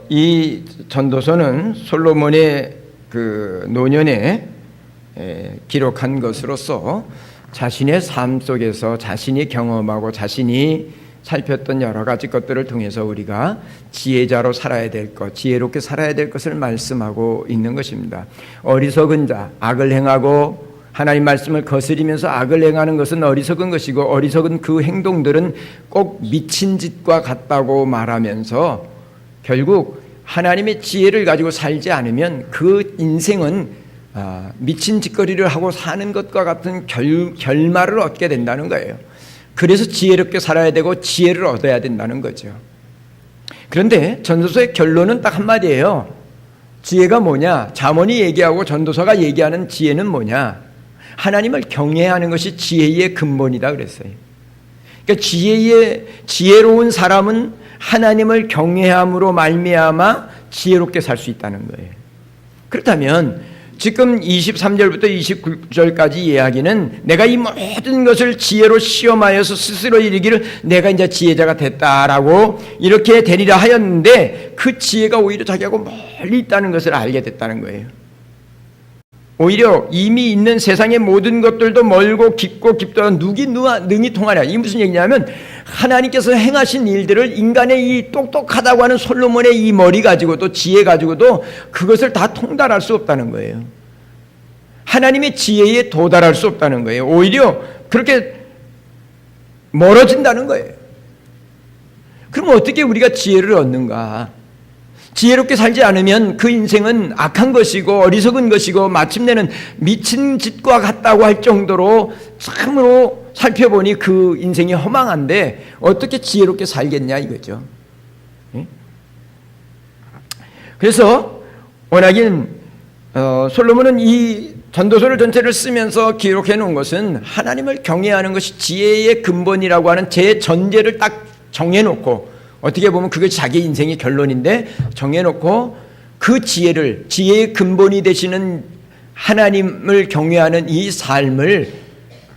이 전도서는 솔로몬의 그 노년에 기록한 것으로서 자신의 삶 속에서 자신이 경험하고 자신이 살폈던 여러 가지 것들을 통해서 우리가 지혜자로 살아야 될 것, 지혜롭게 살아야 될 것을 말씀하고 있는 것입니다. 어리석은 자, 악을 행하고 하나님 말씀을 거스리면서 악을 행하는 것은 어리석은 것이고, 어리석은 그 행동들은 꼭 미친 짓과 같다고 말하면서 결국 하나님의 지혜를 가지고 살지 않으면 그 인생은 미친 짓거리를 하고 사는 것과 같은 결말을 얻게 된다는 거예요. 그래서 지혜롭게 살아야 되고 지혜를 얻어야 된다는 거죠. 그런데 전도서의 결론은 딱 한마디예요. 지혜가 뭐냐? 잠언이 얘기하고 전도서가 얘기하는 지혜는 뭐냐? 하나님을 경외하는 것이 지혜의 근본이다 그랬어요. 그러니까 지혜로운 사람은 하나님을 경외함으로 말미암아 지혜롭게 살 수 있다는 거예요. 그렇다면 지금 23절부터 29절까지 이야기는 내가 이 모든 것을 지혜로 시험하여서 스스로 이르기를 내가 이제 지혜자가 됐다라고 이렇게 되리라 하였는데, 그 지혜가 오히려 자기하고 멀리 있다는 것을 알게 됐다는 거예요. 오히려 이미 있는 세상의 모든 것들도 멀고 깊고 깊도록 능히 통하랴. 이게 무슨 얘기냐면 하나님께서 행하신 일들을 인간의 이 똑똑하다고 하는 솔로몬의 이 머리 가지고도 지혜 가지고도 그것을 다 통달할 수 없다는 거예요. 하나님의 지혜에 도달할 수 없다는 거예요. 오히려 그렇게 멀어진다는 거예요. 그럼 어떻게 우리가 지혜를 얻는가? 지혜롭게 살지 않으면 그 인생은 악한 것이고 어리석은 것이고 마침내는 미친 짓과 같다고 할 정도로 참으로 살펴보니 그 인생이 허망한데 어떻게 지혜롭게 살겠냐 이거죠. 그래서 워낙인 솔로몬은 이 전도서를 전체를 쓰면서 기록해 놓은 것은 하나님을 경외하는 것이 지혜의 근본이라고 하는 제 전제를 딱 정해놓고, 어떻게 보면 그것이 자기 인생의 결론인데 정해놓고 그 지혜의 근본이 되시는 하나님을 경외하는 이 삶을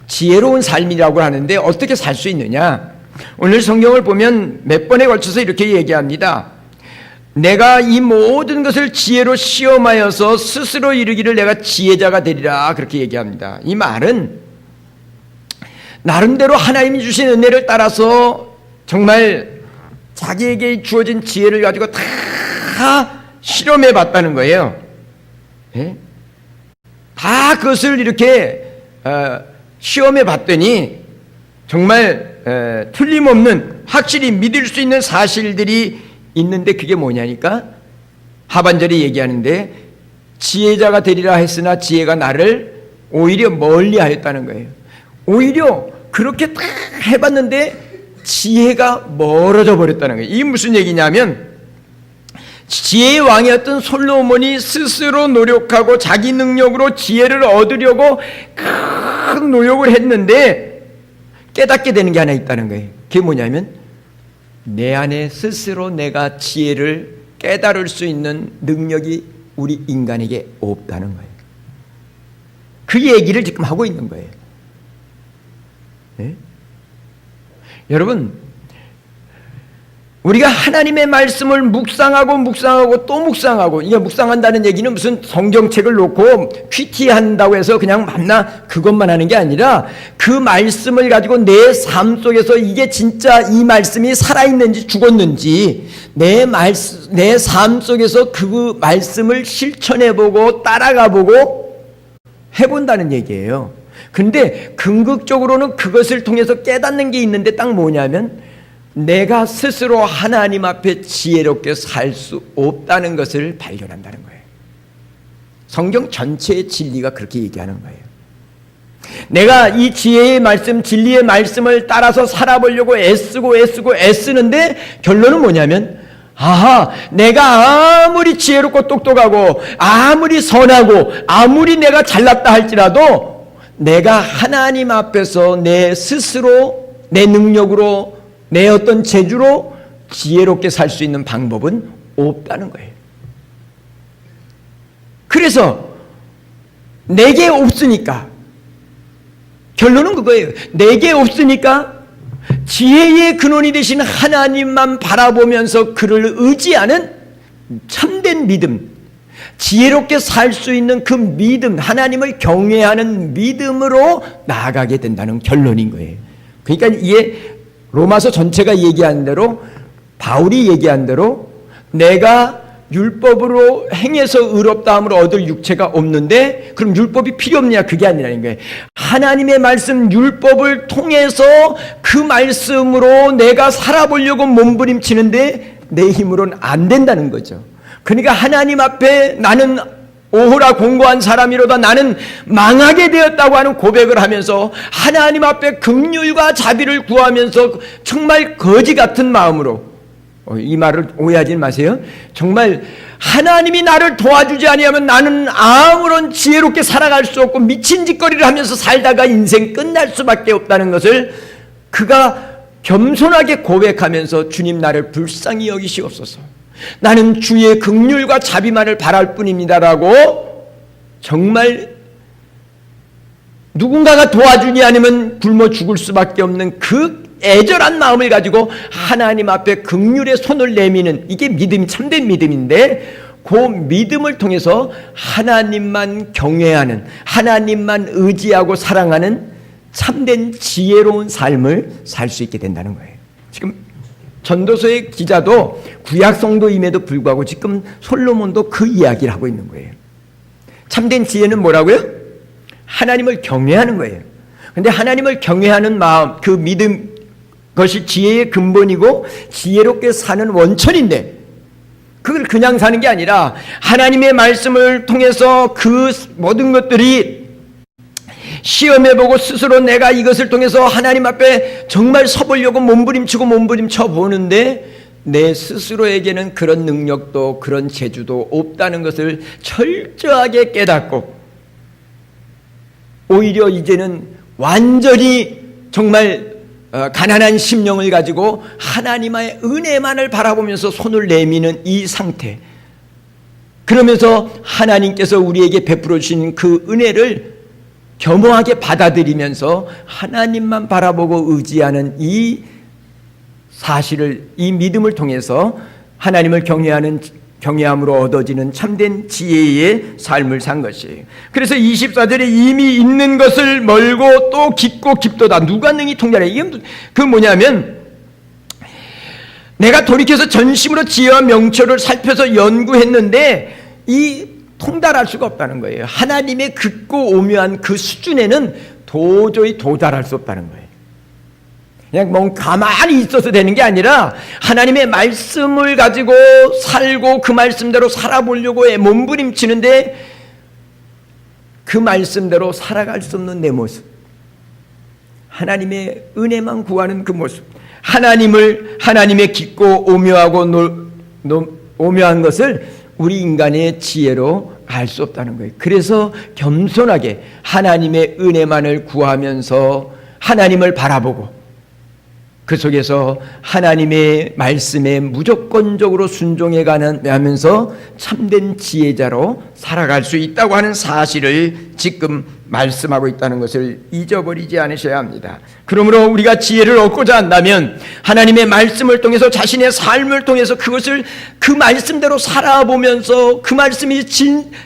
지혜로운 삶이라고 하는데 어떻게 살 수 있느냐? 오늘 성경을 보면 몇 번에 걸쳐서 이렇게 얘기합니다. 내가 이 모든 것을 지혜로 시험하여서 스스로 이르기를 내가 지혜자가 되리라, 그렇게 얘기합니다. 이 말은 나름대로 하나님이 주신 은혜를 따라서 정말 자기에게 주어진 지혜를 가지고 다 실험해 봤다는 거예요. 다 그것을 이렇게 시험해 봤더니 정말 틀림없는, 확실히 믿을 수 있는 사실들이 있는데 그게 뭐냐니까 하반절에 얘기하는데 지혜자가 되리라 했으나 지혜가 나를 오히려 멀리하였다는 거예요. 오히려 그렇게 다 해봤는데 지혜가 멀어져 버렸다는 거예요. 이게 무슨 얘기냐면 지혜의 왕이었던 솔로몬이 스스로 노력하고 자기 능력으로 지혜를 얻으려고 큰 노력을 했는데 깨닫게 되는 게 하나 있다는 거예요. 그게 뭐냐면 내 안에 스스로 내가 지혜를 깨달을 수 있는 능력이 우리 인간에게 없다는 거예요. 그 얘기를 지금 하고 있는 거예요. 네? 여러분, 우리가 하나님의 말씀을 묵상하고 또 묵상하고, 이게 묵상한다는 얘기는 무슨 성경책을 놓고 퀴티한다고 해서 그냥 맞나 그것만 하는 게 아니라 그 말씀을 가지고 내 삶 속에서 이게 진짜 이 말씀이 살아있는지 죽었는지 내 삶 속에서 그 말씀을 실천해보고 따라가보고 해본다는 얘기예요. 근데 궁극적으로는 그것을 통해서 깨닫는 게 있는데 딱 뭐냐면 내가 스스로 하나님 앞에 지혜롭게 살 수 없다는 것을 발견한다는 거예요. 성경 전체의 진리가 그렇게 얘기하는 거예요. 내가 이 지혜의 말씀, 진리의 말씀을 따라서 살아보려고 애쓰는데 결론은 뭐냐면 내가 아무리 지혜롭고 똑똑하고 아무리 선하고 아무리 내가 잘났다 할지라도 내가 하나님 앞에서 내 스스로 내 능력으로 내 어떤 재주로 지혜롭게 살 수 있는 방법은 없다는 거예요. 그래서 내게 없으니까, 결론은 그거예요. 내게 없으니까 지혜의 근원이 되신 하나님만 바라보면서 그를 의지하는 참된 믿음, 지혜롭게 살 수 있는 그 믿음, 하나님을 경외하는 믿음으로 나아가게 된다는 결론인 거예요. 그러니까 이게 로마서 전체가 얘기한 대로, 바울이 얘기한 대로 내가 율법으로 행해서 의롭다함을 얻을 육체가 없는데 그럼 율법이 필요 없냐, 그게 아니라는 거예요. 하나님의 말씀 율법을 통해서 그 말씀으로 내가 살아보려고 몸부림치는데 내 힘으로는 안 된다는 거죠. 그러니까 하나님 앞에 나는 오호라 공고한 사람이로다, 나는 망하게 되었다고 하는 고백을 하면서 하나님 앞에 긍휼과 자비를 구하면서 정말 거지 같은 마음으로, 이 말을 오해하지 마세요. 정말 하나님이 나를 도와주지 아니하면 나는 아무런 지혜롭게 살아갈 수 없고 미친 짓거리를 하면서 살다가 인생 끝날 수밖에 없다는 것을 그가 겸손하게 고백하면서 주님 나를 불쌍히 여기시옵소서, 나는 주의 긍휼과 자비만을 바랄 뿐입니다라고 정말 누군가가 도와주지 않으면 굶어 죽을 수밖에 없는 그 애절한 마음을 가지고 하나님 앞에 긍휼의 손을 내미는, 이게 믿음이 참된 믿음인데, 그 믿음을 통해서 하나님만 경외하는, 하나님만 의지하고 사랑하는 참된 지혜로운 삶을 살 수 있게 된다는 거예요. 지금 전도서의 기자도 구약 성도임에도 불구하고 지금 솔로몬도 그 이야기를 하고 있는 거예요. 참된 지혜는 뭐라고요? 하나님을 경외하는 거예요. 그런데 하나님을 경외하는 마음, 그 믿음, 그것이 지혜의 근본이고 지혜롭게 사는 원천인데, 그걸 그냥 사는 게 아니라 하나님의 말씀을 통해서 그 모든 것들이 시험해보고 스스로 내가 이것을 통해서 하나님 앞에 정말 서보려고 몸부림쳐 보는데 내 스스로에게는 그런 능력도 그런 재주도 없다는 것을 철저하게 깨닫고, 오히려 이제는 완전히 정말 가난한 심령을 가지고 하나님의 은혜만을 바라보면서 손을 내미는 이 상태, 그러면서 하나님께서 우리에게 베풀어 주신 그 은혜를 겸허하게 받아들이면서 하나님만 바라보고 의지하는 이 사실을, 이 믿음을 통해서 하나님을 경외함으로 얻어지는 참된 지혜의 삶을 산 것이에요. 그래서 24절에 이미 있는 것을 멀고 또 깊고 깊도다 누가 능히 통달해. 이게 그 뭐냐면, 내가 돌이켜서 전심으로 지혜와 명철을 살펴서 연구했는데 이 통달할 수가 없다는 거예요. 하나님의 깊고 오묘한 그 수준에는 도저히 도달할 수 없다는 거예요. 그냥 뭐 가만히 있어서 되는 게 아니라 하나님의 말씀을 가지고 살고 그 말씀대로 살아보려고 몸부림치는데 그 말씀대로 살아갈 수 없는 내 모습, 하나님의 은혜만 구하는 그 모습, 하나님의 깊고 오묘하고 오묘한 것을 우리 인간의 지혜로 알 수 없다는 거예요. 그래서 겸손하게 하나님의 은혜만을 구하면서 하나님을 바라보고 그 속에서 하나님의 말씀에 무조건적으로 순종해 가면서 참된 지혜자로 살아갈 수 있다고 하는 사실을 지금 말씀하고 있다는 것을 잊어버리지 않으셔야 합니다. 그러므로 우리가 지혜를 얻고자 한다면 하나님의 말씀을 통해서 자신의 삶을 통해서 그것을 그 말씀대로 살아보면서 그 말씀이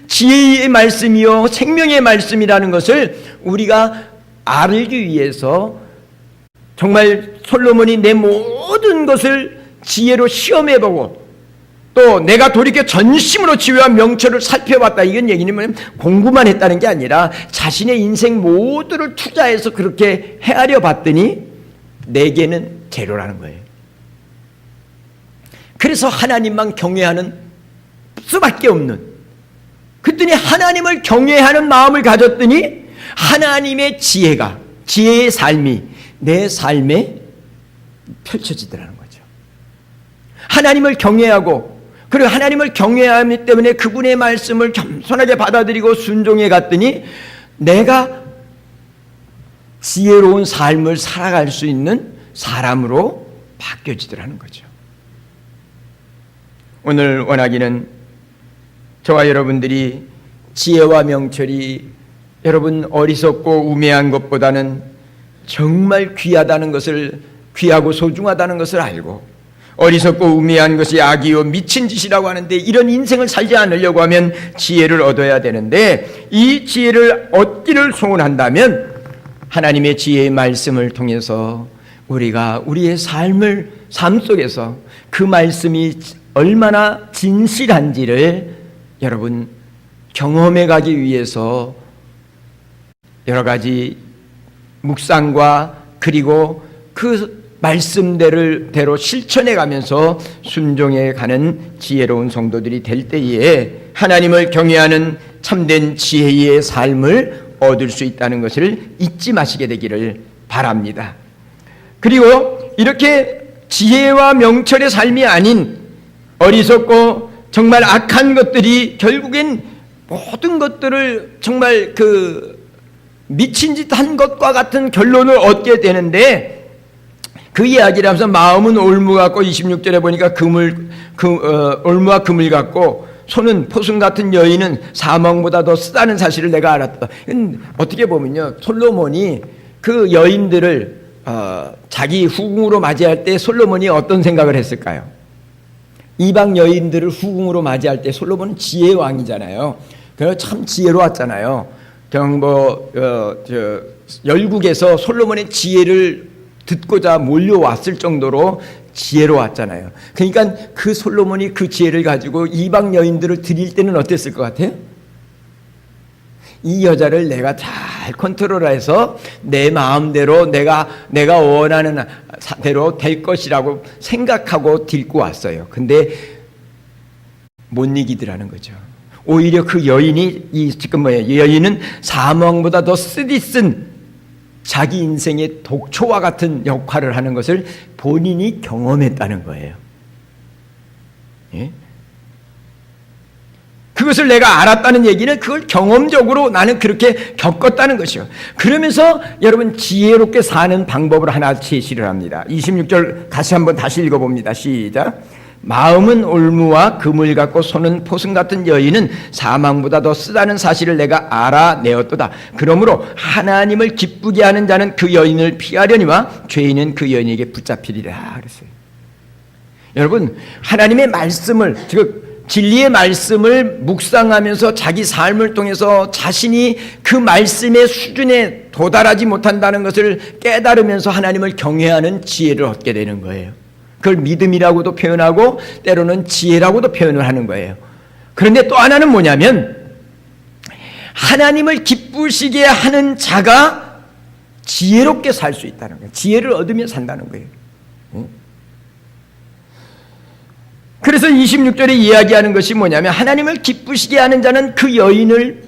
지혜의 말씀이요 생명의 말씀이라는 것을 우리가 알기 위해서 정말 솔로몬이 내 모든 것을 지혜로 시험해보고 또 내가 돌이켜 전심으로 지혜와 명철을 살펴봤다, 이건 얘기는 뭐냐면 공부만 했다는 게 아니라 자신의 인생 모두를 투자해서 그렇게 헤아려 봤더니 내게는 제로라는 거예요. 그래서 하나님만 경외하는 수밖에 없는, 그랬더니 하나님을 경외하는 마음을 가졌더니 하나님의 지혜의 삶이 내 삶에 펼쳐지더라는 거죠. 하나님을 경외하고, 그리고 하나님을 경외하기 때문에 그분의 말씀을 겸손하게 받아들이고 순종해 갔더니 내가 지혜로운 삶을 살아갈 수 있는 사람으로 바뀌어지더라는 거죠. 오늘 원하기는 저와 여러분들이 지혜와 명철이 여러분 어리석고 우매한 것보다는 정말 귀하다는 것을, 귀하고 소중하다는 것을 알고 어리석고 우매한 것이 악이요 미친 짓이라고 하는데, 이런 인생을 살지 않으려고 하면 지혜를 얻어야 되는데, 이 지혜를 얻기를 소원한다면 하나님의 지혜의 말씀을 통해서 우리가 우리의 삶 속에서 그 말씀이 얼마나 진실한지를 여러분 경험해 가기 위해서 여러 가지 묵상과 그리고 그 말씀대로 실천해 가면서 순종해 가는 지혜로운 성도들이 될 때에 하나님을 경외하는 참된 지혜의 삶을 얻을 수 있다는 것을 잊지 마시게 되기를 바랍니다. 그리고 이렇게 지혜와 명철의 삶이 아닌 어리석고 정말 악한 것들이 결국엔 모든 것들을 정말 미친 짓 한 것과 같은 결론을 얻게 되는데, 그 이야기를 하면서 마음은 올무 같고 26절에 보니까 올무와 금을 같고 손은 포승 같은 여인은 사망보다 더 쓰다는 사실을 내가 알았다. 어떻게 보면요, 솔로몬이 그 여인들을 자기 후궁으로 맞이할 때 솔로몬이 어떤 생각을 했을까요? 이방 여인들을 후궁으로 맞이할 때 솔로몬은 지혜의 왕이잖아요. 그래서 참 지혜로웠잖아요. 열국에서 솔로몬의 지혜를 듣고자 몰려왔을 정도로 지혜로웠잖아요. 그러니까 그 솔로몬이 그 지혜를 가지고 이방 여인들을 드릴 때는 어땠을 것 같아요? 이 여자를 내가 잘 컨트롤해서 내 마음대로 내가 원하는 대로 될 것이라고 생각하고 데리고 왔어요. 근데 못 이기더라는 거죠. 오히려 그 여인이 여인은 사망보다 더 쓰디쓴 자기 인생의 독초와 같은 역할을 하는 것을 본인이 경험했다는 거예요. 예? 그것을 내가 알았다는 얘기는 그걸 경험적으로 나는 그렇게 겪었다는 것이요. 그러면서 여러분 지혜롭게 사는 방법을 하나 제시를 합니다. 26절 다시 읽어봅니다. 시작. 마음은 올무와 금을 갖고 손은 포승 같은 여인은 사망보다 더 쓰다는 사실을 내가 알아내었도다. 그러므로 하나님을 기쁘게 하는 자는 그 여인을 피하려니와 죄인은 그 여인에게 붙잡히리라 그랬어요. 여러분 하나님의 말씀을, 즉 진리의 말씀을 묵상하면서 자기 삶을 통해서 자신이 그 말씀의 수준에 도달하지 못한다는 것을 깨달으면서 하나님을 경외하는 지혜를 얻게 되는 거예요. 그걸 믿음이라고도 표현하고 때로는 지혜라고도 표현을 하는 거예요. 그런데 또 하나는 뭐냐면 하나님을 기쁘시게 하는 자가 지혜롭게 살 수 있다는 거예요. 지혜를 얻으며 산다는 거예요. 그래서 26절에 이야기하는 것이 뭐냐면 하나님을 기쁘시게 하는 자는 그 여인을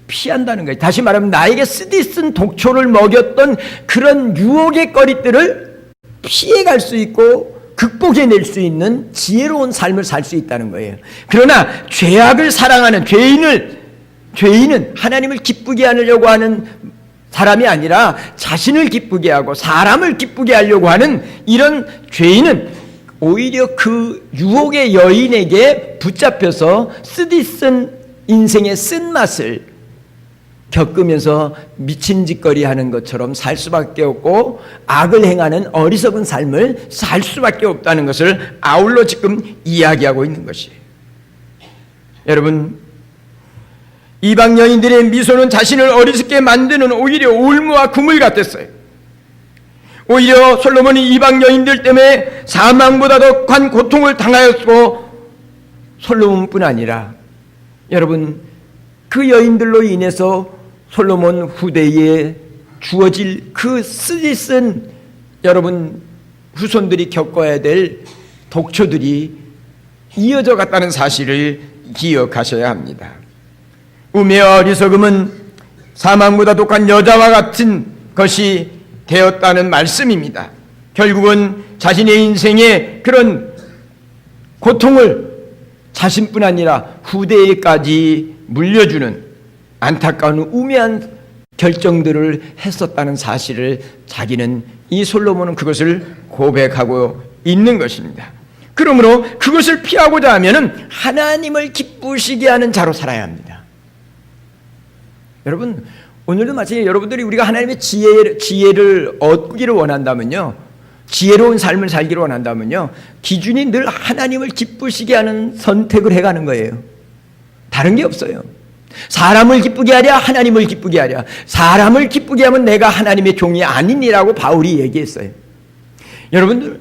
피한다는 거예요. 다시 말하면 나에게 쓰디쓴 독초를 먹였던 그런 유혹의 거리들을 피해갈 수 있고 극복해낼 수 있는 지혜로운 삶을 살 수 있다는 거예요. 그러나 죄악을 사랑하는 죄인은 하나님을 기쁘게 하려고 하는 사람이 아니라 자신을 기쁘게 하고 사람을 기쁘게 하려고 하는 이런 죄인은 오히려 그 유혹의 여인에게 붙잡혀서 쓰디쓴 인생의 쓴맛을 겪으면서 미친 짓거리 하는 것처럼 살 수밖에 없고 악을 행하는 어리석은 삶을 살 수밖에 없다는 것을 아울러 지금 이야기하고 있는 것이에요. 여러분, 이방 여인들의 미소는 자신을 어리석게 만드는 오히려 올무와 금을 같았어요. 오히려 솔로몬이 이방 여인들 때문에 사망보다 더 큰 고통을 당하였고 솔로몬뿐 아니라 여러분 그 여인들로 인해서 솔로몬 후대에 주어질 그 쓰디쓴 여러분 후손들이 겪어야 될 독초들이 이어져 갔다는 사실을 기억하셔야 합니다. 우매와 어리석음은 사망보다 독한 여자와 같은 것이 되었다는 말씀입니다. 결국은 자신의 인생의 그런 고통을 자신뿐 아니라 후대에까지 물려주는 안타까운 우매한 결정들을 했었다는 사실을 이 솔로몬은 그것을 고백하고 있는 것입니다. 그러므로 그것을 피하고자 하면은 하나님을 기쁘시게 하는 자로 살아야 합니다. 여러분, 오늘도 마찬가지로 여러분들이 우리가 하나님의 지혜를 얻기를 원한다면요, 지혜로운 삶을 살기를 원한다면요, 기준이 늘 하나님을 기쁘시게 하는 선택을 해가는 거예요. 다른 게 없어요. 사람을 기쁘게 하랴 하나님을 기쁘게 하랴. 사람을 기쁘게 하면 내가 하나님의 종이 아니니라고 바울이 얘기했어요. 여러분들,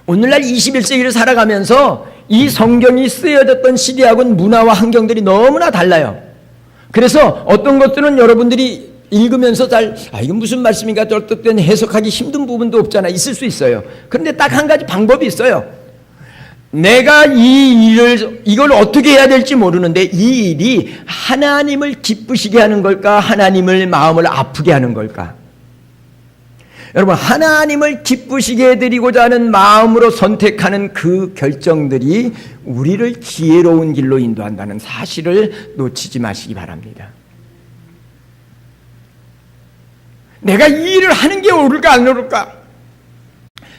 오늘날 21세기를 살아가면서 이 성경이 쓰여졌던 시대하고는 문화와 환경들이 너무나 달라요. 그래서 어떤 것들은 여러분들이 읽으면서 이건 무슨 말씀인가 어떨 때는 해석하기 힘든 부분도 없잖아. 있을 수 있어요. 그런데 딱 한 가지 방법이 있어요. 내가 이걸 어떻게 해야 될지 모르는데 이 일이 하나님을 기쁘시게 하는 걸까? 하나님을 마음을 아프게 하는 걸까? 여러분, 하나님을 기쁘시게 해드리고자 하는 마음으로 선택하는 그 결정들이 우리를 지혜로운 길로 인도한다는 사실을 놓치지 마시기 바랍니다. 내가 이 일을 하는 게 옳을까 안 옳을까?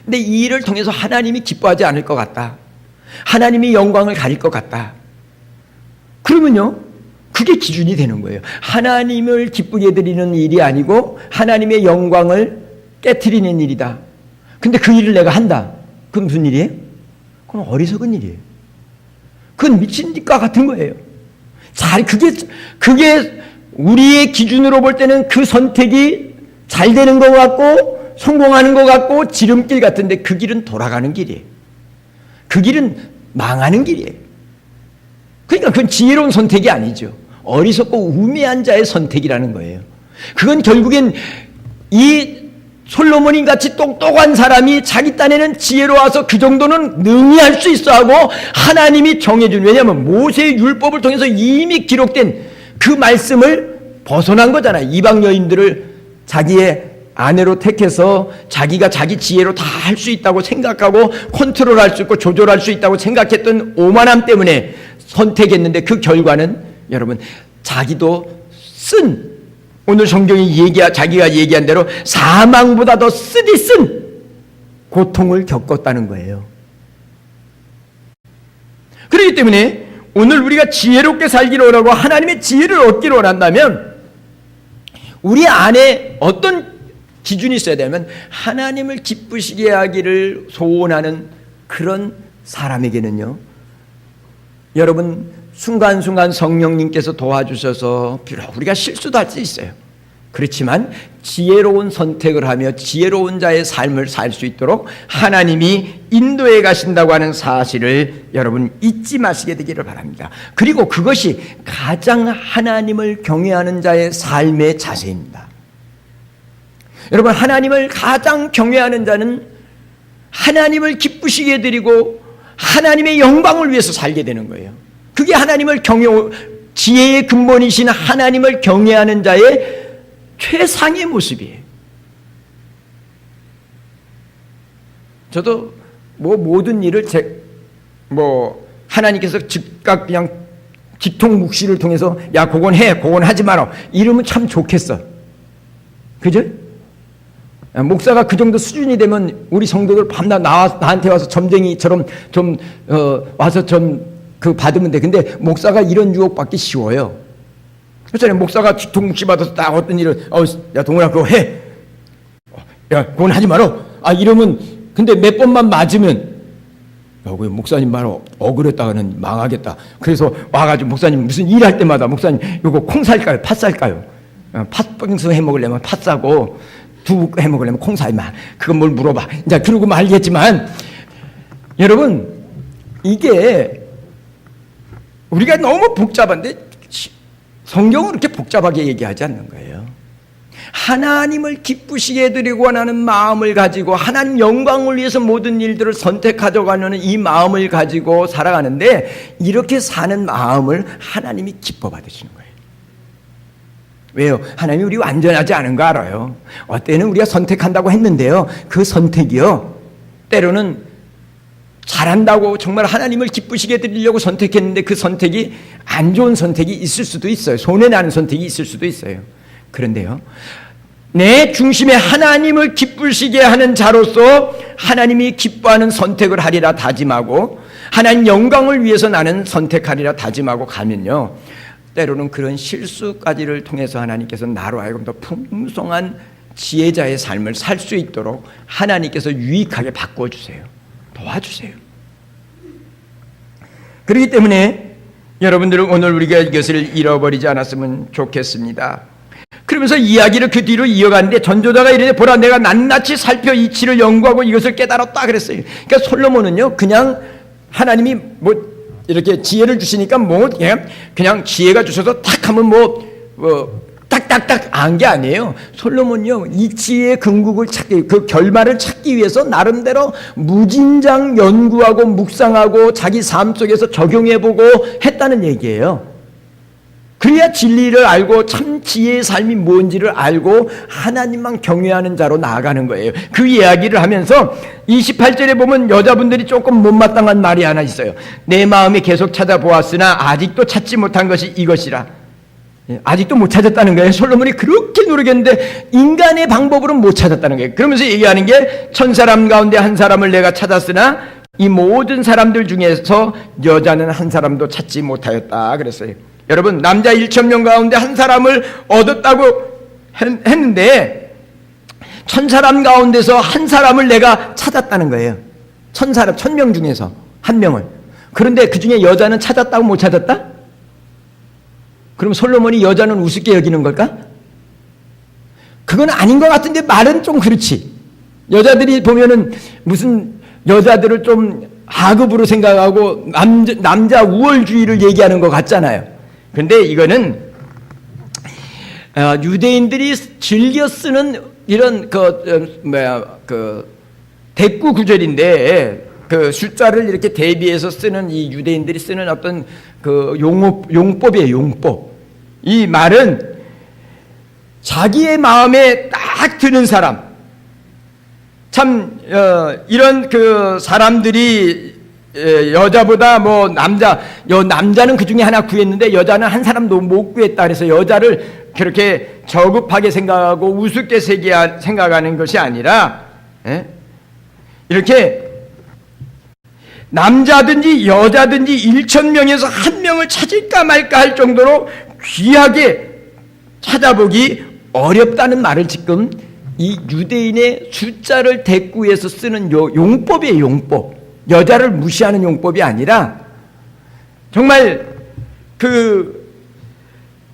근데 이 일을 통해서 하나님이 기뻐하지 않을 것 같다. 하나님이 영광을 가릴 것 같다. 그러면요, 그게 기준이 되는 거예요. 하나님을 기쁘게 해드리는 일이 아니고 하나님의 영광을 깨트리는 일이다. 근데 그 일을 내가 한다. 그건 무슨 일이에요? 그건 어리석은 일이에요. 그건 미친 짓과 같은 거예요. 그게 우리의 기준으로 볼 때는 그 선택이 잘 되는 것 같고 성공하는 것 같고 지름길 같은데 그 길은 돌아가는 길이에요. 그 길은 망하는 길이에요. 그러니까 그건 지혜로운 선택이 아니죠. 어리석고 우매한 자의 선택이라는 거예요. 그건 결국엔 이 솔로몬인 같이 똑똑한 사람이 자기 딴에는 지혜로워서 그 정도는 능히 할 수 있어 하고 하나님이 정해준, 왜냐하면 모세의 율법을 통해서 이미 기록된 그 말씀을 벗어난 거잖아요. 이방 여인들을 자기의 아내로 택해서 자기가 자기 지혜로 다 할 수 있다고 생각하고 컨트롤할 수 있고 조절할 수 있다고 생각했던 오만함 때문에 선택했는데 그 결과는 여러분, 자기도 오늘 성경이 자기가 얘기한 대로 사망보다 더 쓰디 쓴 고통을 겪었다는 거예요. 그렇기 때문에 오늘 우리가 지혜롭게 살기를 원하고 하나님의 지혜를 얻기를 원한다면 우리 안에 어떤 기준이 있어야 되면 하나님을 기쁘시게 하기를 소원하는 그런 사람에게는요, 여러분, 순간순간 성령님께서 도와주셔서 비록 우리가 실수도 할 수 있어요. 그렇지만 지혜로운 선택을 하며 지혜로운 자의 삶을 살 수 있도록 하나님이 인도해 가신다고 하는 사실을 여러분 잊지 마시게 되기를 바랍니다. 그리고 그것이 가장 하나님을 경외하는 자의 삶의 자세입니다. 여러분, 하나님을 가장 경외하는 자는 하나님을 기쁘시게 해드리고 하나님의 영광을 위해서 살게 되는 거예요. 그게 하나님을 지혜의 근본이신 하나님을 경외하는 자의 최상의 모습이에요. 저도 모든 일을 하나님께서 즉각 그냥 기통묵시를 통해서 야, 그건 해, 그건 하지 마라 이러면 참 좋겠어. 그죠? 목사가 그 정도 수준이 되면 우리 성도들 밤낮 나한테 와서 점쟁이처럼 와서 받으면 돼. 근데 목사가 이런 유혹받기 쉬워요. 그렇잖아요. 목사가 뒤통수 받아서 딱 어떤 일을 야, 동훈아 그거 해. 야, 그건 하지 마라. 이러면, 근데 몇 번만 맞으면 왜 목사님 말 억울했다가는 망하겠다. 그래서 와가지고 목사님 무슨 일할 때마다 목사님 이거 콩 살까요? 팥 살까요? 팥빙수 해 먹으려면 팥 사고 두부 해 먹으려면 콩 사이만. 그건 뭘 물어봐. 이제 그러고 말겠지만 여러분, 이게 우리가 너무 복잡한데 성경은 그렇게 복잡하게 얘기하지 않는 거예요. 하나님을 기쁘시게 해드리고 원하는 마음을 가지고 하나님 영광을 위해서 모든 일들을 선택하려고 이 마음을 가지고 살아가는데 이렇게 사는 마음을 하나님이 기뻐 받으시는 거예요. 왜요? 하나님이 우리 완전하지 않은 거 알아요. 어때는 우리가 선택한다고 했는데요, 그 선택이요, 때로는 잘한다고 정말 하나님을 기쁘시게 해드리려고 선택했는데 그 선택이 안 좋은 선택이 있을 수도 있어요. 손해나는 선택이 있을 수도 있어요. 그런데요, 내 중심에 하나님을 기쁘시게 하는 자로서 하나님이 기뻐하는 선택을 하리라 다짐하고 하나님 영광을 위해서 나는 선택하리라 다짐하고 가면요, 때로는 그런 실수까지를 통해서 하나님께서 나로 하여금 더 풍성한 지혜자의 삶을 살 수 있도록 하나님께서 유익하게 바꿔주세요. 도와주세요. 그렇기 때문에 여러분들은 오늘 우리가 이것을 잃어버리지 않았으면 좋겠습니다. 그러면서 이야기를 그 뒤로 이어가는데 전조자가 이르되 보라 내가 낱낱이 살펴 이치를 연구하고 이것을 깨달았다 그랬어요. 그러니까 솔로몬은요 그냥 하나님이 뭐 이렇게 지혜를 주시니까 뭐 그냥 지혜가 주셔서 탁 하면 뭐 딱딱딱 안 게 아니에요. 솔로몬요 이 지혜의 궁극을 찾기, 그 결말을 찾기 위해서 나름대로 무진장 연구하고 묵상하고 자기 삶 속에서 적용해보고 했다는 얘기예요. 그래야 진리를 알고 참 지혜의 삶이 뭔지를 알고 하나님만 경외하는 자로 나아가는 거예요. 그 이야기를 하면서 28절에 보면 여자분들이 조금 못마땅한 말이 하나 있어요. 내 마음이 계속 찾아보았으나 아직도 찾지 못한 것이 이것이라. 아직도 못 찾았다는 거예요. 솔로몬이 그렇게 노력했는데 인간의 방법으로는 못 찾았다는 거예요. 그러면서 얘기하는 게 천사람 가운데 한 사람을 내가 찾았으나 이 모든 사람들 중에서 여자는 한 사람도 찾지 못하였다 그랬어요. 여러분 남자 1,000명 가운데 한 사람을 얻었다고 했는데 천사람 가운데서 한 사람을 내가 찾았다는 거예요. 1,000명 중에서 한 명을. 그런데 그 중에 여자는 찾았다고 못 찾았다? 그럼 솔로몬이 여자는 우습게 여기는 걸까? 그건 아닌 것 같은데 말은 좀 그렇지. 여자들이 보면은 무슨 여자들을 좀 하급으로 생각하고 남자 우월주의를 얘기하는 것 같잖아요. 근데 이거는 유대인들이 즐겨 쓰는 이런 대꾸 구절인데 그 숫자를 이렇게 대비해서 쓰는 이 유대인들이 쓰는 어떤 그 용법이에요. 용법. 이 말은 자기의 마음에 딱 드는 사람, 참 이런 그 사람들이 여자보다 뭐 남자는 그 중에 하나 구했는데 여자는 한 사람도 못 구했다. 그래서 여자를 그렇게 저급하게 생각하고 우습게 생각하는 것이 아니라 이렇게 남자든지 여자든지 1,000명에서 한 명을 찾을까 말까 할 정도로 귀하게 찾아보기 어렵다는 말을 지금 이 유대인의 숫자를 대꾸해서 쓰는 용법이에요. 용법. 여자를 무시하는 용법이 아니라 정말 그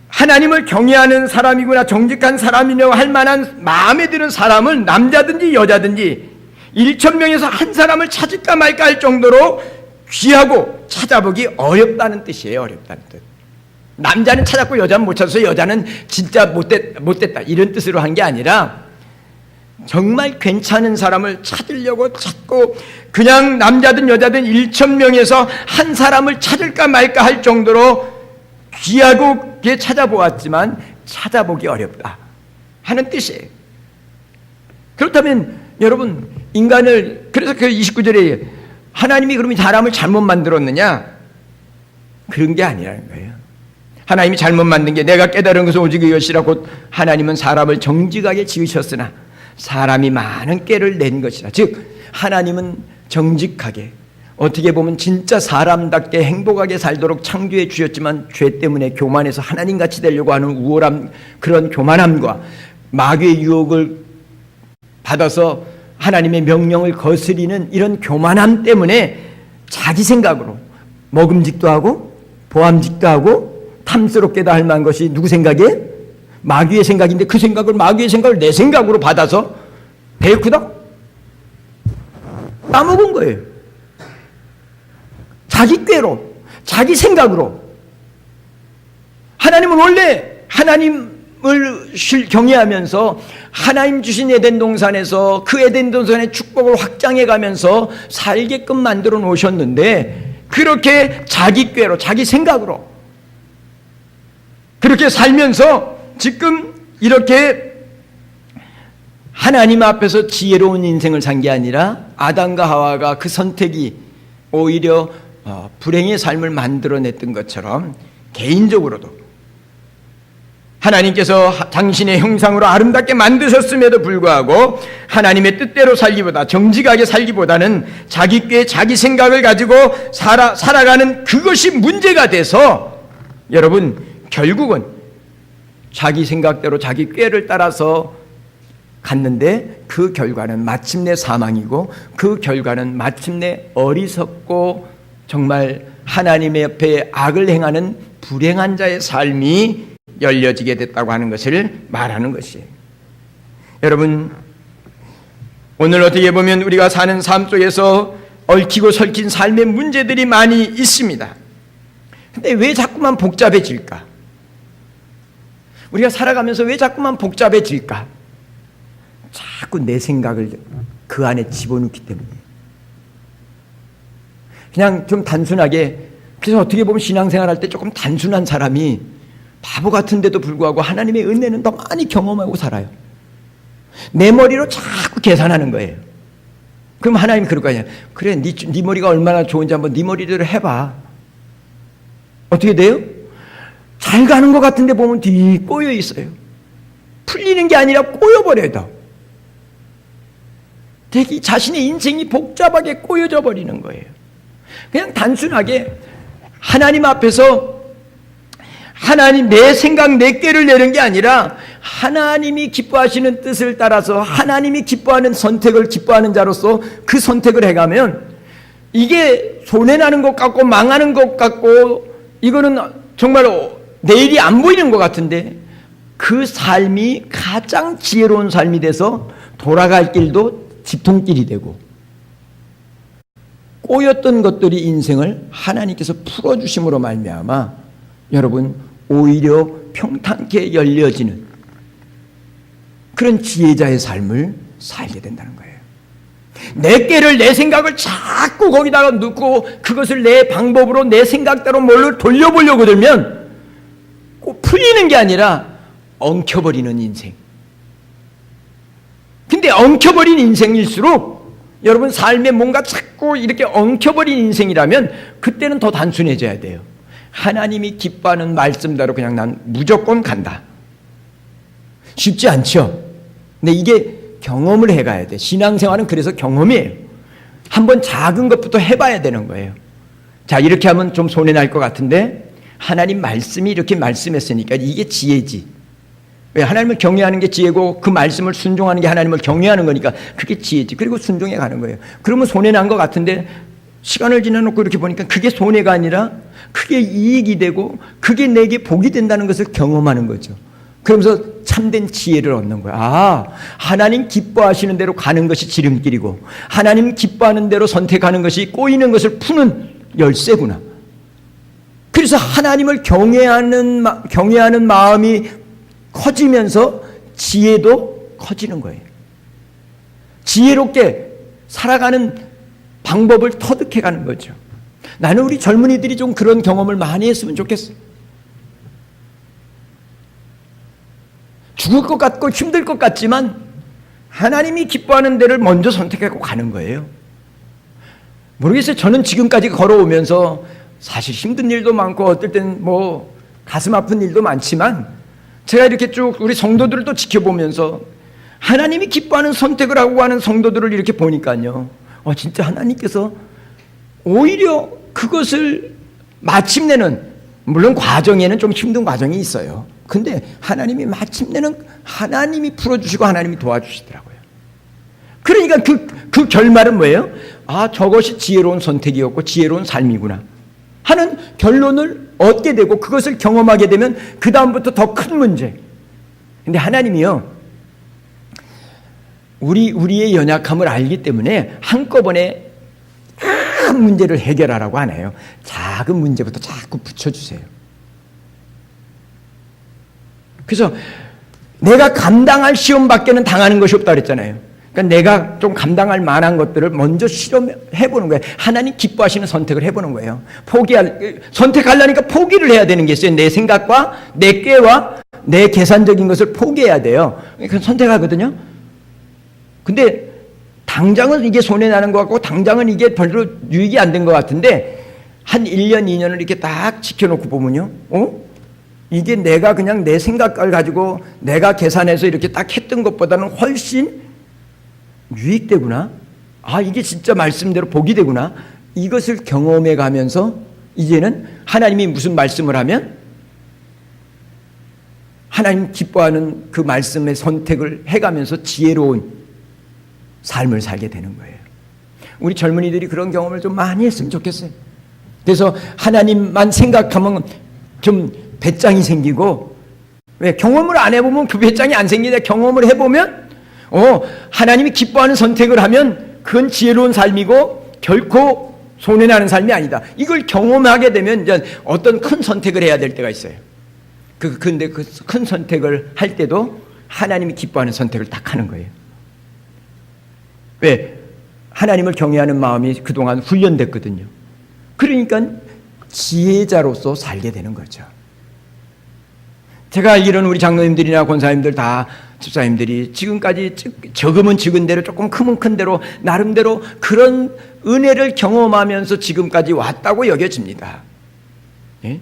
하나님을 경외하는 사람이구나 정직한 사람이냐고 할 만한 마음에 드는 사람은 남자든지 여자든지 1,000명에서 한 사람을 찾을까 말까 할 정도로 귀하고 찾아보기 어렵다는 뜻이에요. 어렵다는 뜻. 남자는 찾았고 여자는 못 찾아서 여자는 진짜 못됐다 이런 뜻으로 한 게 아니라 정말 괜찮은 사람을 찾으려고 찾고 그냥 남자든 여자든 1,000명에서 한 사람을 찾을까 말까 할 정도로 귀하고 찾아보았지만 찾아보기 어렵다 하는 뜻이에요. 그렇다면 여러분 인간을 그래서 그 29절에 하나님이 그러면 사람을 잘못 만들었느냐? 그런 게 아니라는 거예요. 하나님이 잘못 만든 게 내가 깨달은 것은 오직 이것이라 곧 하나님은 사람을 정직하게 지으셨으나 사람이 많은 꾀를 낸 것이라. 즉 하나님은 정직하게 어떻게 보면 진짜 사람답게 행복하게 살도록 창조해 주셨지만 죄 때문에 교만해서 하나님같이 되려고 하는 우월함 그런 교만함과 마귀의 유혹을 받아서 하나님의 명령을 거스리는 이런 교만함 때문에 자기 생각으로 먹음직도 하고 보암직도 하고 탐스럽게도 할 만한 것이 누구 생각이에요? 마귀의 생각인데 그 생각을 마귀의 생각을 내 생각으로 받아서 배쿠다 따먹은 거예요. 자기 꾀로 자기 생각으로. 하나님은 원래 하나님을 경외하면서 하나님 주신 에덴 동산에서 그 에덴 동산의 축복을 확장해 가면서 살게끔 만들어 놓으셨는데 그렇게 자기 꾀로 자기 생각으로 그렇게 살면서 지금 이렇게 하나님 앞에서 지혜로운 인생을 산 게 아니라 아담과 하와가 그 선택이 오히려 불행의 삶을 만들어냈던 것처럼 개인적으로도 하나님께서 당신의 형상으로 아름답게 만드셨음에도 불구하고 하나님의 뜻대로 살기보다 정직하게 살기보다는 자기 꾀 자기 생각을 가지고 살아가는 그것이 문제가 돼서 여러분 결국은 자기 생각대로 자기 꾀를 따라서 갔는데 그 결과는 마침내 사망이고 그 결과는 마침내 어리석고 정말 하나님의 옆에 악을 행하는 불행한 자의 삶이 열려지게 됐다고 하는 것을 말하는 것이에요. 여러분, 오늘 어떻게 보면 우리가 사는 삶 속에서 얽히고 설킨 삶의 문제들이 많이 있습니다. 근데 왜 자꾸만 복잡해질까? 우리가 살아가면서 왜 자꾸만 복잡해질까? 자꾸 내 생각을 그 안에 집어넣기 때문에. 그냥 좀 단순하게, 그래서 어떻게 보면 신앙생활 할 때 조금 단순한 사람이 바보 같은데도 불구하고 하나님의 은혜는 더 많이 경험하고 살아요. 내 머리로 자꾸 계산하는 거예요. 그럼 하나님 그럴 거 아니야. 그래, 네 머리가 얼마나 좋은지 한번 네 머리대로 해봐. 어떻게 돼요? 잘 가는 것 같은데 보면 뒤 꼬여 있어요. 풀리는 게 아니라 꼬여버려요. 되게 자신의 인생이 복잡하게 꼬여져 버리는 거예요. 그냥 단순하게 하나님 앞에서 하나님 내 생각 내 꾀를 내는 게 아니라 하나님이 기뻐하시는 뜻을 따라서 하나님이 기뻐하는 선택을 기뻐하는 자로서 그 선택을 해가면 이게 손해나는 것 같고 망하는 것 같고 이거는 정말 내일이 안 보이는 것 같은데 그 삶이 가장 지혜로운 삶이 돼서 돌아갈 길도 직통길이 되고 꼬였던 것들이 인생을 하나님께서 풀어주심으로 말미암아 여러분 오히려 평탄케 열려지는 그런 지혜자의 삶을 살게 된다는 거예요. 내 꾀를 내 생각을 자꾸 거기다가 넣고 그것을 내 방법으로 내 생각대로 뭘로 돌려보려고 들면 꼭 풀리는 게 아니라 엉켜버리는 인생. 근데 엉켜버린 인생일수록 여러분 삶에 뭔가 자꾸 이렇게 엉켜버린 인생이라면 그때는 더 단순해져야 돼요. 하나님이 기뻐하는 말씀대로 그냥 난 무조건 간다. 쉽지 않죠? 근데 이게 경험을 해가야 돼. 신앙생활은 그래서 경험이에요. 한번 작은 것부터 해봐야 되는 거예요. 자, 이렇게 하면 좀 손해날 것 같은데 하나님 말씀이 이렇게 말씀했으니까 이게 지혜지. 왜? 하나님을 경외하는 게 지혜고 그 말씀을 순종하는 게 하나님을 경외하는 거니까 그게 지혜지. 그리고 순종해 가는 거예요. 그러면 손해난 것 같은데 시간을 지나놓고 이렇게 보니까 그게 손해가 아니라 그게 이익이 되고 그게 내게 복이 된다는 것을 경험하는 거죠. 그러면서 참된 지혜를 얻는 거야. 아, 하나님 기뻐하시는 대로 가는 것이 지름길이고 하나님 기뻐하는 대로 선택하는 것이 꼬이는 것을 푸는 열쇠구나. 그래서 하나님을 경외하는 마음이 커지면서 지혜도 커지는 거예요. 지혜롭게 살아가는 방법을 터득해가는 거죠. 나는 우리 젊은이들이 좀 그런 경험을 많이 했으면 좋겠어. 죽을 것 같고 힘들 것 같지만 하나님이 기뻐하는 데를 먼저 선택하고 가는 거예요. 모르겠어요. 저는 지금까지 걸어오면서 사실 힘든 일도 많고 어떨 때는 뭐 가슴 아픈 일도 많지만 제가 이렇게 쭉 우리 성도들을 또 지켜보면서 하나님이 기뻐하는 선택을 하고 가는 성도들을 이렇게 보니까요. 진짜 하나님께서 오히려 그것을 마침내는 물론 과정에는 좀 힘든 과정이 있어요. 근데 하나님이 마침내는 하나님이 풀어주시고 하나님이 도와주시더라고요. 그러니까 그 결말은 뭐예요? 아, 저것이 지혜로운 선택이었고 지혜로운 삶이구나 하는 결론을 얻게 되고 그것을 경험하게 되면 그 다음부터 더 큰 문제. 근데 하나님이요, 우리의 연약함을 알기 때문에 한꺼번에 큰 문제를 해결하라고 안 해요. 작은 문제부터 자꾸 붙여주세요. 그래서 내가 감당할 시험밖에는 당하는 것이 없다 그랬잖아요. 그러니까 내가 좀 감당할 만한 것들을 먼저 실험해보는 거예요. 하나님 기뻐하시는 선택을 해보는 거예요. 선택하려니까 포기를 해야 되는 게 있어요. 내 생각과 내 꾀와 내 계산적인 것을 포기해야 돼요. 그러니까 선택하거든요. 근데 당장은 이게 손해나는 것 같고 당장은 이게 별로 유익이 안 된 것 같은데 한 1년, 2년을 이렇게 딱 지켜놓고 보면요. 이게 내가 그냥 내 생각을 가지고 내가 계산해서 이렇게 딱 했던 것보다는 훨씬 유익되구나. 아, 이게 진짜 말씀대로 복이 되구나. 이것을 경험해 가면서 이제는 하나님이 무슨 말씀을 하면 하나님 기뻐하는 그 말씀의 선택을 해가면서 지혜로운 삶을 살게 되는 거예요. 우리 젊은이들이 그런 경험을 좀 많이 했으면 좋겠어요. 그래서 하나님만 생각하면 좀 배짱이 생기고, 왜 경험을 안 해보면 그 배짱이 안 생기는데 경험을 해보면 하나님이 기뻐하는 선택을 하면 그건 지혜로운 삶이고 결코 손해나는 삶이 아니다. 이걸 경험하게 되면 이제 어떤 큰 선택을 해야 될 때가 있어요. 근데 그 큰 선택을 할 때도 하나님이 기뻐하는 선택을 딱 하는 거예요. 왜? 하나님을 경외하는 마음이 그동안 훈련됐거든요. 그러니까 지혜자로서 살게 되는 거죠. 제가 알기로는 우리 장로님들이나 권사님들 다 집사님들이 지금까지 적으면 적은 대로 조금 크면 큰 대로 나름대로 그런 은혜를 경험하면서 지금까지 왔다고 여겨집니다. 예?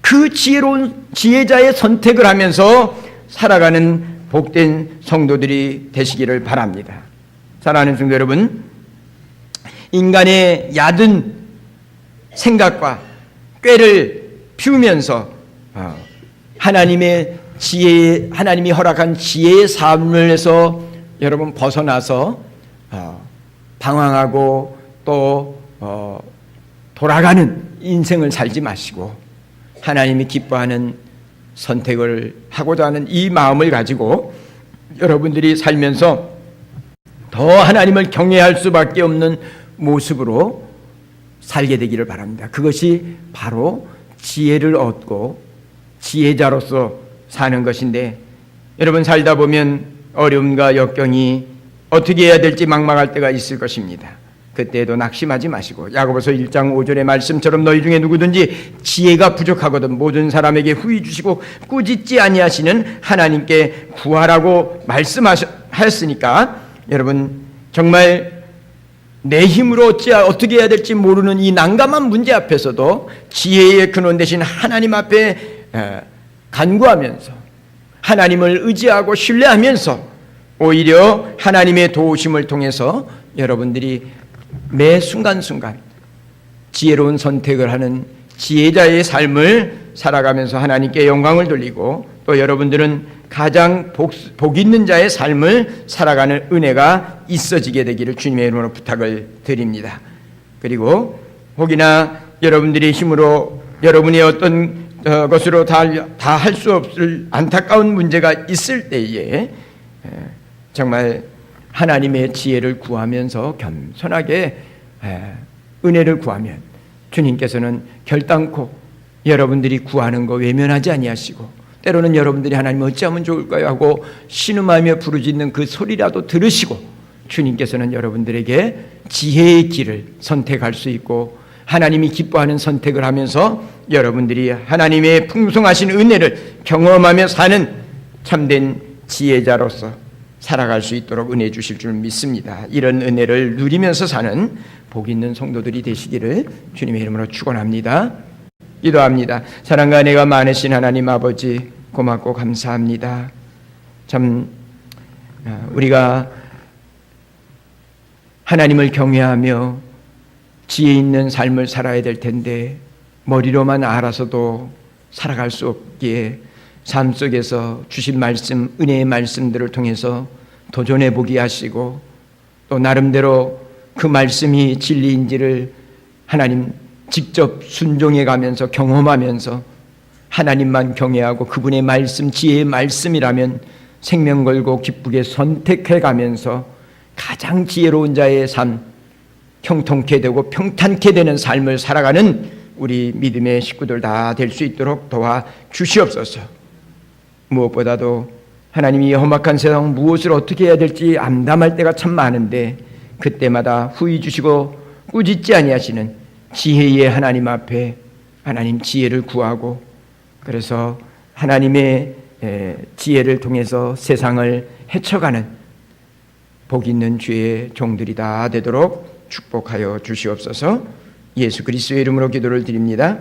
그 지혜로운 지혜자의 선택을 하면서 살아가는 복된 성도들이 되시기를 바랍니다. 사랑하는 성도 여러분, 인간의 얕은 생각과 꾀를 피우면서 하나님의 지혜, 하나님이 허락한 지혜의 삶에서 여러분 벗어나서 방황하고 또 돌아가는 인생을 살지 마시고 하나님이 기뻐하는 선택을 하고자 하는 이 마음을 가지고 여러분들이 살면서 더 하나님을 경외할 수밖에 없는 모습으로 살게 되기를 바랍니다. 그것이 바로 지혜를 얻고 지혜자로서 사는 것인데, 여러분 살다 보면 어려움과 역경이 어떻게 해야 될지 막막할 때가 있을 것입니다. 그때에도 낙심하지 마시고 야고보서 1장 5절의 말씀처럼 너희 중에 누구든지 지혜가 부족하거든 모든 사람에게 후히 주시고 꾸짖지 아니하시는 하나님께 구하라고 말씀하셨으니까, 여러분 정말 내 힘으로 어떻게 해야 될지 모르는 이 난감한 문제 앞에서도 지혜의 근원 되신 하나님 앞에 간구하면서 하나님을 의지하고 신뢰하면서 오히려 하나님의 도우심을 통해서 여러분들이 매 순간순간 지혜로운 선택을 하는 지혜자의 삶을 살아가면서 하나님께 영광을 돌리고, 또 여러분들은 가장 복 있는 자의 삶을 살아가는 은혜가 있어지게 되기를 주님의 이름으로 부탁을 드립니다. 그리고 혹이나 여러분들의 힘으로 여러분의 어떤 것으로 다 할 수 없을 안타까운 문제가 있을 때에 정말 하나님의 지혜를 구하면서 겸손하게 은혜를 구하면 주님께서는 결단코 여러분들이 구하는 거 외면하지 아니하시고, 때로는 여러분들이 하나님 어찌하면 좋을까요 하고 신음하며 부르짖는 그 소리라도 들으시고 주님께서는 여러분들에게 지혜의 길을 선택할 수 있고 하나님이 기뻐하는 선택을 하면서 여러분들이 하나님의 풍성하신 은혜를 경험하며 사는 참된 지혜자로서 살아갈 수 있도록 은혜 주실 줄 믿습니다. 이런 은혜를 누리면서 사는 복 있는 성도들이 되시기를 주님의 이름으로 축원합니다. 기도합니다. 사랑과 은혜가 많으신 하나님 아버지, 고맙고 감사합니다. 참 우리가 하나님을 경외하며 지혜 있는 삶을 살아야 될 텐데 머리로만 알아서도 살아갈 수 없기에 삶 속에서 주신 말씀, 은혜의 말씀들을 통해서 도전해 보게 하시고, 또 나름대로 그 말씀이 진리인지를 하나님 직접 순종해 가면서 경험하면서 하나님만 경외하고 그분의 말씀, 지혜의 말씀이라면 생명 걸고 기쁘게 선택해 가면서 가장 지혜로운 자의 삶, 형통케 되고 평탄케 되는 삶을 살아가는 우리 믿음의 식구들 다 될 수 있도록 도와 주시옵소서. 무엇보다도 하나님이 험악한 세상 무엇을 어떻게 해야 될지 암담할 때가 참 많은데 그때마다 후히 주시고 꾸짖지 아니하시는 지혜의 하나님 앞에 하나님 지혜를 구하고, 그래서 하나님의 지혜를 통해서 세상을 헤쳐가는 복 있는 주의 종들이 다 되도록 축복하여 주시옵소서. 예수 그리스도의 이름으로 기도를 드립니다.